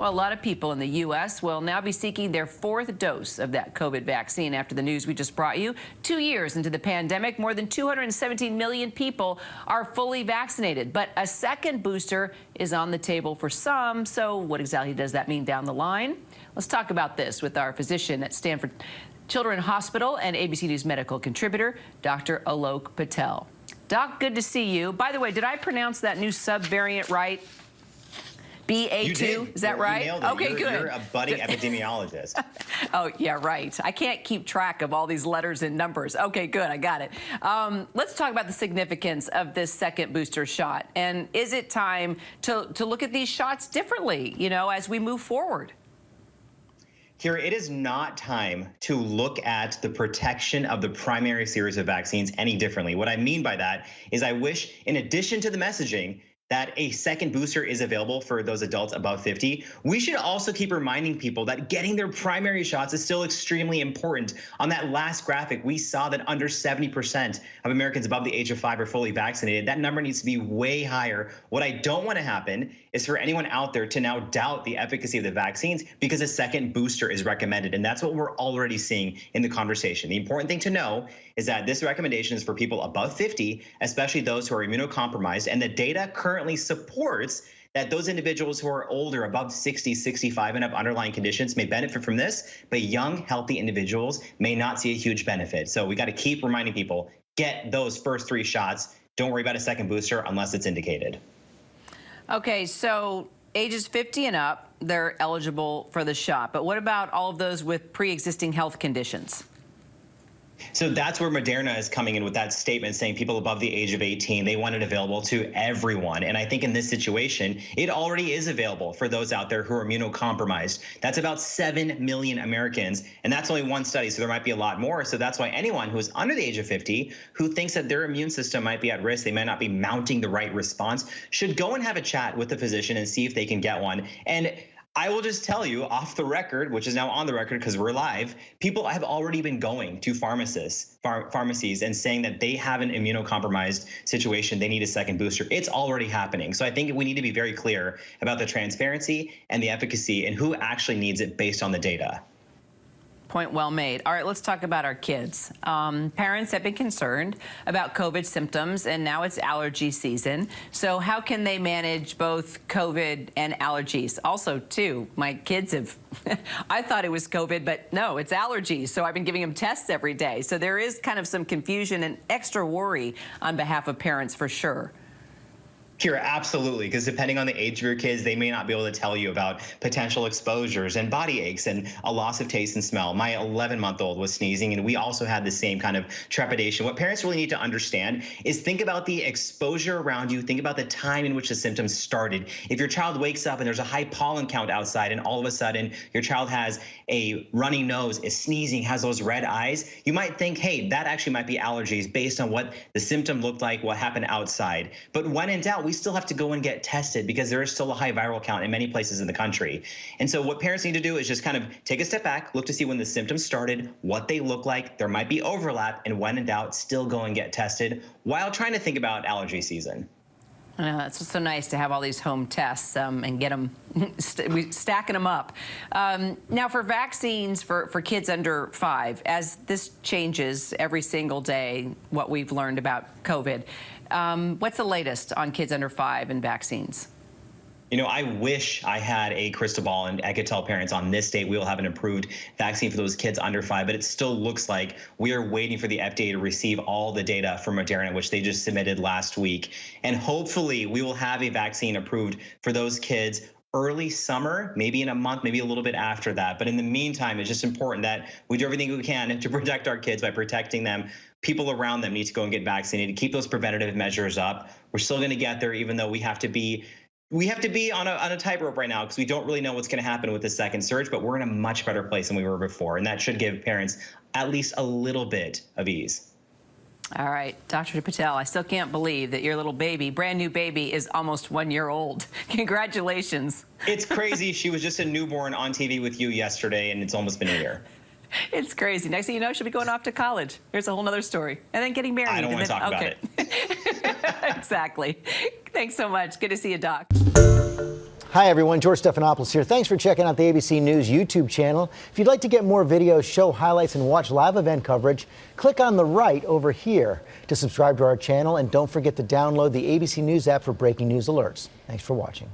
Well, a lot of people in the U.S. will now be seeking their fourth dose of that COVID vaccine after the news we just brought you. 2 years into the pandemic, more than 217 million people are fully vaccinated. But a second booster is on the table for some. So what exactly does that mean down the line? Let's talk about this with our physician at Stanford Children's Hospital and ABC News medical contributor, Dr. Alok Patel. Doc, good to see you. By the way, did I pronounce that new subvariant right? BA2, you did. Is that right? You nailed it. Okay, good. You're a budding epidemiologist. Oh, yeah, right. I can't keep track of all these letters and numbers. Okay, good. I got it. Let's talk about the significance of this second booster shot. And is it time to look at these shots differently, you know, as we move forward? Kira, it is not time to look at the protection of the primary series of vaccines any differently. What I mean by that is I wish, in addition to the messaging, that a second booster is available for those adults above 50. We should also keep reminding people that getting their primary shots is still extremely important. On that last graphic, we saw that under 70% of Americans above the age of 5 are fully vaccinated. That number needs to be way higher. What I don't want to happen is for anyone out there to now doubt the efficacy of the vaccines because a second booster is recommended. And that's what we're already seeing in the conversation. The important thing to know is that this recommendation is for people above 50, especially those who are immunocompromised. And the data currently supports that those individuals who are older, above 60, 65, and have underlying conditions may benefit from this, but young, healthy individuals may not see a huge benefit. So we got to keep reminding people, get those first 3 shots. Don't worry about a second booster unless it's indicated. Okay, so ages 50 and up, they're eligible for the shot. But what about all of those with pre-existing health conditions? So that's where Moderna is coming in with that statement saying people above the age of 18, they want it available to everyone. And I think in this situation, it already is available for those out there who are immunocompromised. That's about 7 million Americans. And that's only one study, so there might be a lot more. So that's why anyone who is under the age of 50 who thinks that their immune system might be at risk, they might not be mounting the right response, should go and have a chat with the physician and see if they can get one. And I will just tell you off the record, which is now on the record because we're live, people have already been going to pharmacies and saying that they have an immunocompromised situation. They need a second booster. It's already happening. So I think we need to be very clear about the transparency and the efficacy and who actually needs it based on the data. Point well made. All right, let's talk about our kids. Parents have been concerned about COVID symptoms, and now it's allergy season. So how can they manage both COVID and allergies? Also, too, my kids have, I thought it was COVID, but no, it's allergies. So I've been giving them tests every day. So there is kind of some confusion and extra worry on behalf of parents for sure. Kira, absolutely, because depending on the age of your kids, they may not be able to tell you about potential exposures and body aches and a loss of taste and smell. My 11-month-old was sneezing, and we also had the same kind of trepidation. What parents really need to understand is think about the exposure around you. Think about the time in which the symptoms started. If your child wakes up and there's a high pollen count outside, and all of a sudden your child has a runny nose, is sneezing, has those red eyes, you might think, hey, that actually might be allergies based on what the symptom looked like, what happened outside. But when in doubt, we still have to go and get tested because there is still a high viral count in many places in the country. And so what parents need to do is just kind of take a step back, look to see when the symptoms started, what they look like. There might be overlap, and when in doubt, still go and get tested while trying to think about allergy season. I know, it's so nice to have all these home tests and get them, stacking them up. Now, for vaccines for kids under 5, as this changes every single day, what we've learned about COVID, what's the latest on kids under 5 and vaccines? You know, I wish I had a crystal ball and I could tell parents on this date we will have an approved vaccine for those kids under 5, but it still looks like we are waiting for the FDA to receive all the data from Moderna, which they just submitted last week. And hopefully we will have a vaccine approved for those kids early summer, maybe in a month, maybe a little bit after that. But in the meantime, it's just important that we do everything we can to protect our kids by protecting them. People around them need to go and get vaccinated, keep those preventative measures up. We're still going to get there, even though we have to be on a tightrope right now because we don't really know what's going to happen with the second surge, but we're in a much better place than we were before. And that should give parents at least a little bit of ease. All right, Dr. Patel, I still can't believe that your little baby, brand new baby, is almost 1 year old. Congratulations. It's crazy. She was just a newborn on TV with you yesterday, and it's almost been a year. It's crazy. Next thing you know, she'll be going off to college. Here's a whole other story. And then getting married. I don't want to talk about it. Exactly. Thanks so much. Good to see you, Doc. Hi, everyone. George Stephanopoulos here. Thanks for checking out the ABC News YouTube channel. If you'd like to get more videos, show highlights, and watch live event coverage, click on the right over here to subscribe to our channel. And don't forget to download the ABC News app for breaking news alerts. Thanks for watching.